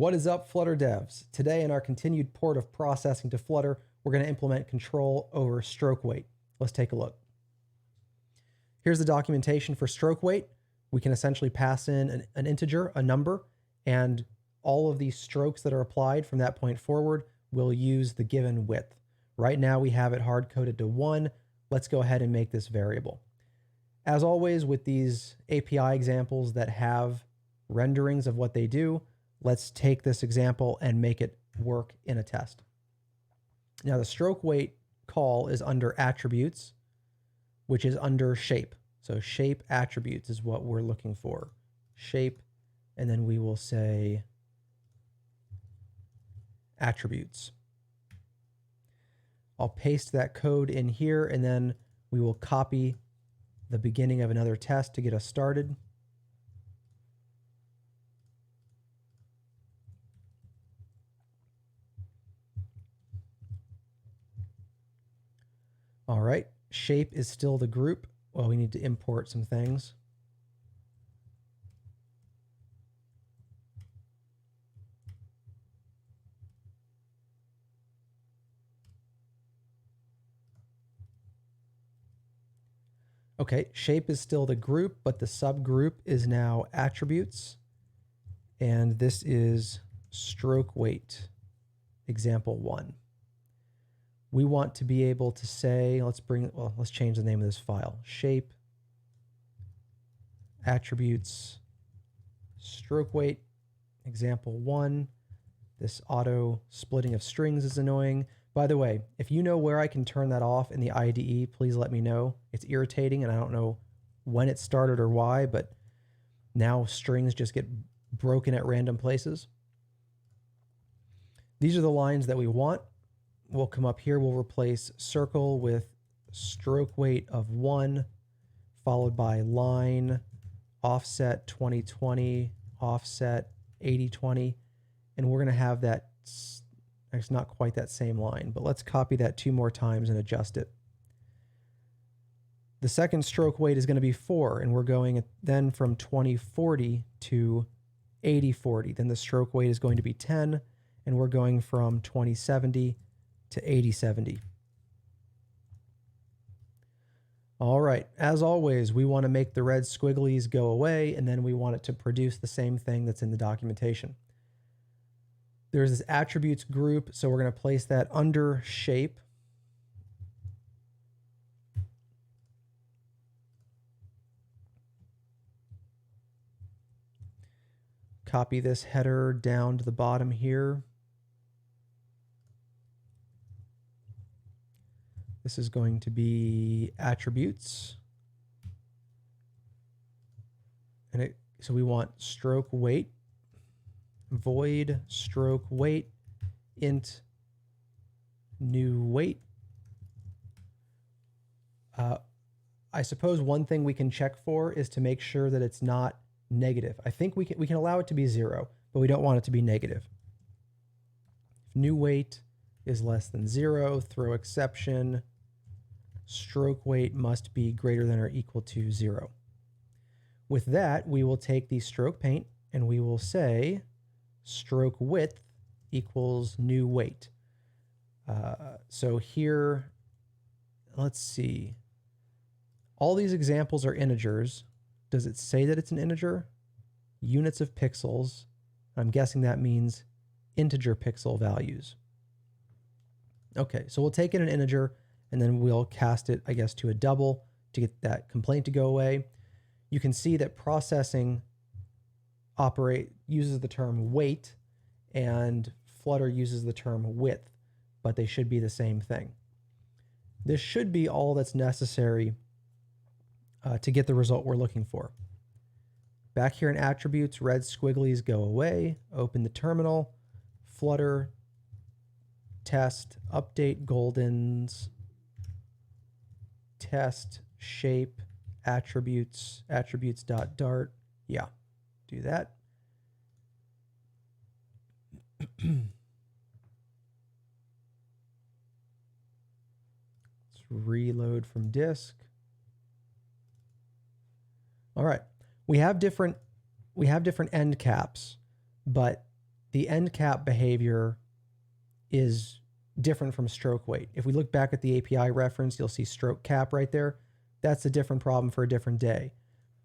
What is up, Flutter devs? Today, in our continued port of processing to Flutter, we're going to implement control over stroke weight. Let's take a look. Here's the documentation for stroke weight. We can essentially pass in an integer, a number, and all of these strokes that are applied from that point forward will use the given width. Right now, we have it hard-coded to 1. Let's go ahead and make this variable. As always, with these API examples that have renderings of what they do, let's take this example and make it work in a test. Now, the stroke weight call is under attributes, which is under shape. So shape attributes is what we're looking for. Shape, and then we will say attributes. I'll paste that code in here, and then we will copy the beginning of another test to get us started. All right, shape is still the group. Well, we need to import some things. Okay, shape is still the group, but the subgroup is now attributes. And this is stroke weight, example 1. We want to be able to say, let's change the name of this file. Shape, attributes, stroke weight, example 1. This auto splitting of strings is annoying. By the way, if you know where I can turn that off in the IDE, please let me know. It's irritating, and I don't know when it started or why, but now strings just get broken at random places. These are the lines that we want. We'll come up here, we'll replace circle with stroke weight of 1, followed by line, offset 2020, offset 8020, and we're going to have that. It's not quite that same line, but let's copy that 2 more times and adjust it. The second stroke weight is going to be 4, and we're going then from 2040 to 8040. Then the stroke weight is going to be 10, and we're going from 2070 to 8070. All right, as always, we want to make the red squigglies go away, and then we want it to produce the same thing that's in the documentation. There's this attributes group, so we're going to place that under shape. Copy this header down to the bottom here. This is going to be attributes. And so we want stroke weight, void stroke weight, int new weight. I suppose one thing we can check for is to make sure that it's not negative. I think we can allow it to be 0, but we don't want it to be negative. If new weight is less than 0, throw exception. Stroke weight must be greater than or equal to 0. With that, we will take the stroke paint and we will say stroke width equals new weight. So here, let's see. All these examples are integers. Does it say that it's an integer? Units of pixels. I'm guessing that means integer pixel values. Okay, so we'll take in an integer and then we'll cast it, I guess, to a double to get that complaint to go away. You can see that processing uses the term weight and Flutter uses the term width, but they should be the same thing. This should be all that's necessary to get the result we're looking for. Back here in attributes, red squigglies go away. Open the terminal, Flutter, test, update goldens, test, shape, attributes, attributes.dart. Yeah, do that. Let's reload from disk. All right, we have different end caps, but the end cap behavior is different from stroke weight. If we look back at the API reference, you'll see stroke cap right there. That's a different problem for a different day.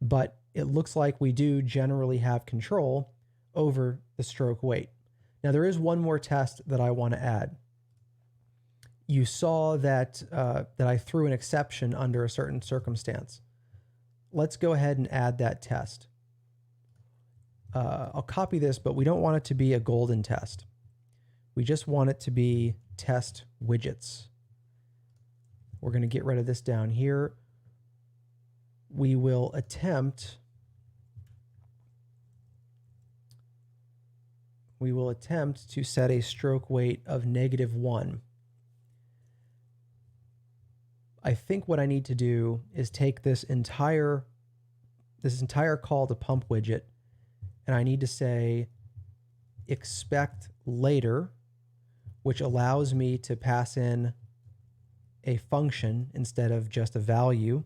But it looks like we do generally have control over the stroke weight. Now, there is one more test that I want to add. You saw that, that I threw an exception under a certain circumstance. Let's go ahead and add that test. I'll copy this, but we don't want it to be a golden test. We just want it to be test widgets. We're going to get rid of this down here. We will attempt to set a stroke weight of -1. I think what I need to do is take this entire call to pump widget, and I need to say expect later, which allows me to pass in a function instead of just a value.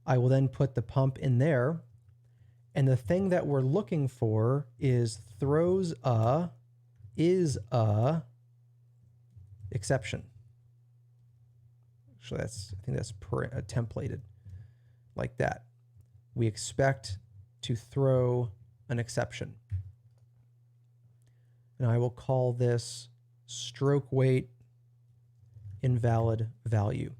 I will then put the pump in there, and the thing that we're looking for is throws a is a exception. Actually, I think that's templated like that. We expect to throw an exception. And I will call this stroke weight invalid value.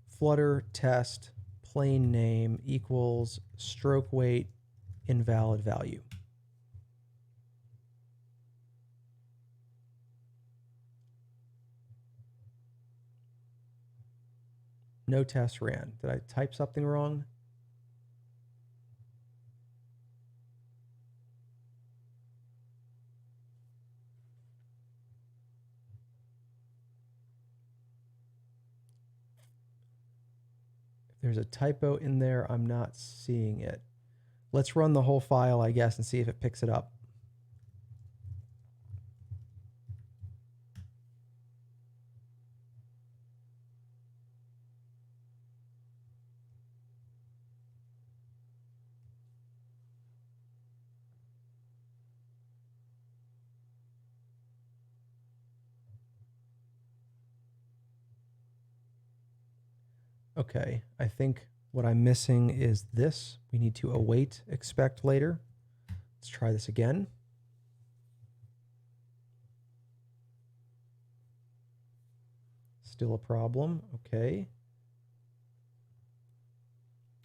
Flutter test plain name equals stroke weight invalid value. No test ran. Did I type something wrong? If there's a typo in there, I'm not seeing it. Let's run the whole file, I guess, and see if it picks it up. Okay, I think what I'm missing is this. We need to await expect later. Let's try this again. Still a problem. Okay.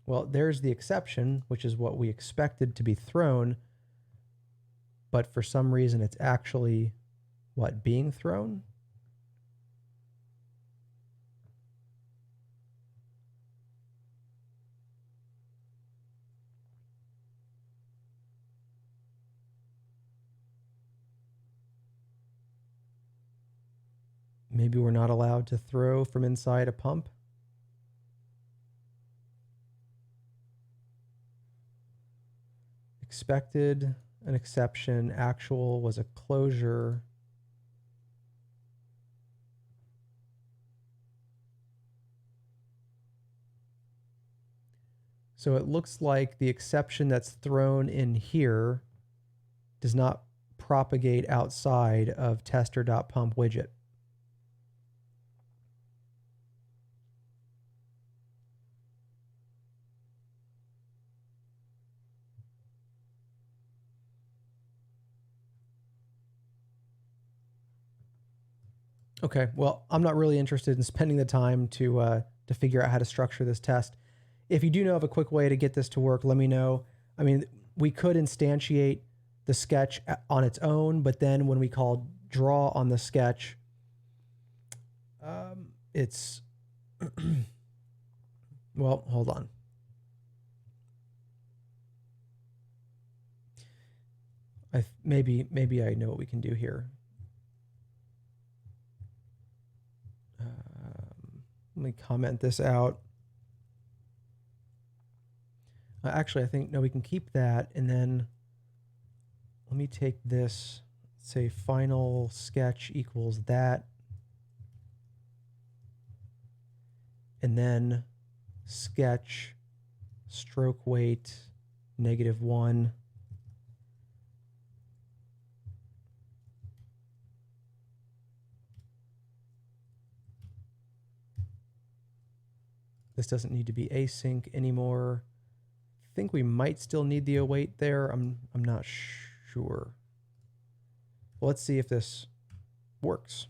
Well, there's the exception, which is what we expected to be thrown, but for some reason it's actually what, being thrown? Maybe we're not allowed to throw from inside a pump. Expected an exception, actual was a closure. So it looks like the exception that's thrown in here does not propagate outside of tester.pump widget. Okay, well, I'm not really interested in spending the time to figure out how to structure this test. If you do know of a quick way to get this to work, let me know. I mean, we could instantiate the sketch on its own, but then when we call draw on the sketch, it's well, hold on. Maybe I know what we can do here. Let me comment this out. Actually, I think, no, we can keep that. And then let me take this, say final sketch equals that. And then sketch stroke weight -1. This doesn't need to be async anymore. I think we might still need the await there. I'm not sure. Well, let's see if this works.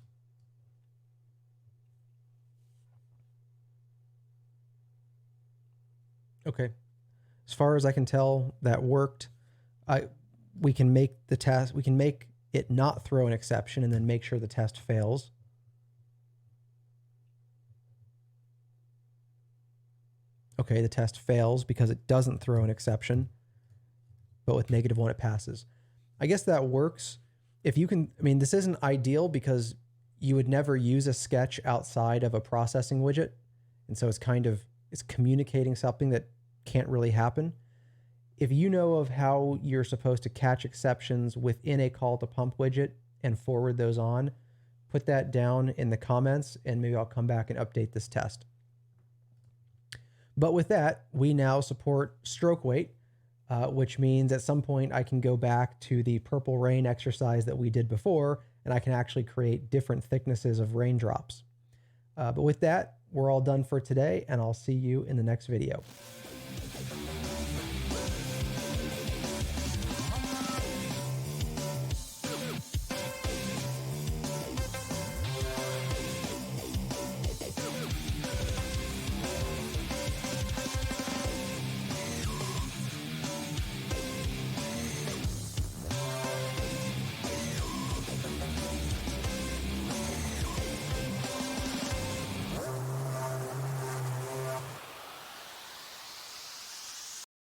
Okay. As far as I can tell, that worked. We can make the test, we can make it not throw an exception and then make sure the test fails. Okay, the test fails because it doesn't throw an exception, but with -1 it passes. I guess that works. If you can, I mean, this isn't ideal because you would never use a sketch outside of a processing widget. And so it's communicating something that can't really happen. If you know of how you're supposed to catch exceptions within a call to pump widget and forward those on, put that down in the comments and maybe I'll come back and update this test. But with that, we now support stroke weight, which means at some point I can go back to the purple rain exercise that we did before, and I can actually create different thicknesses of raindrops. But with that, we're all done for today, and I'll see you in the next video.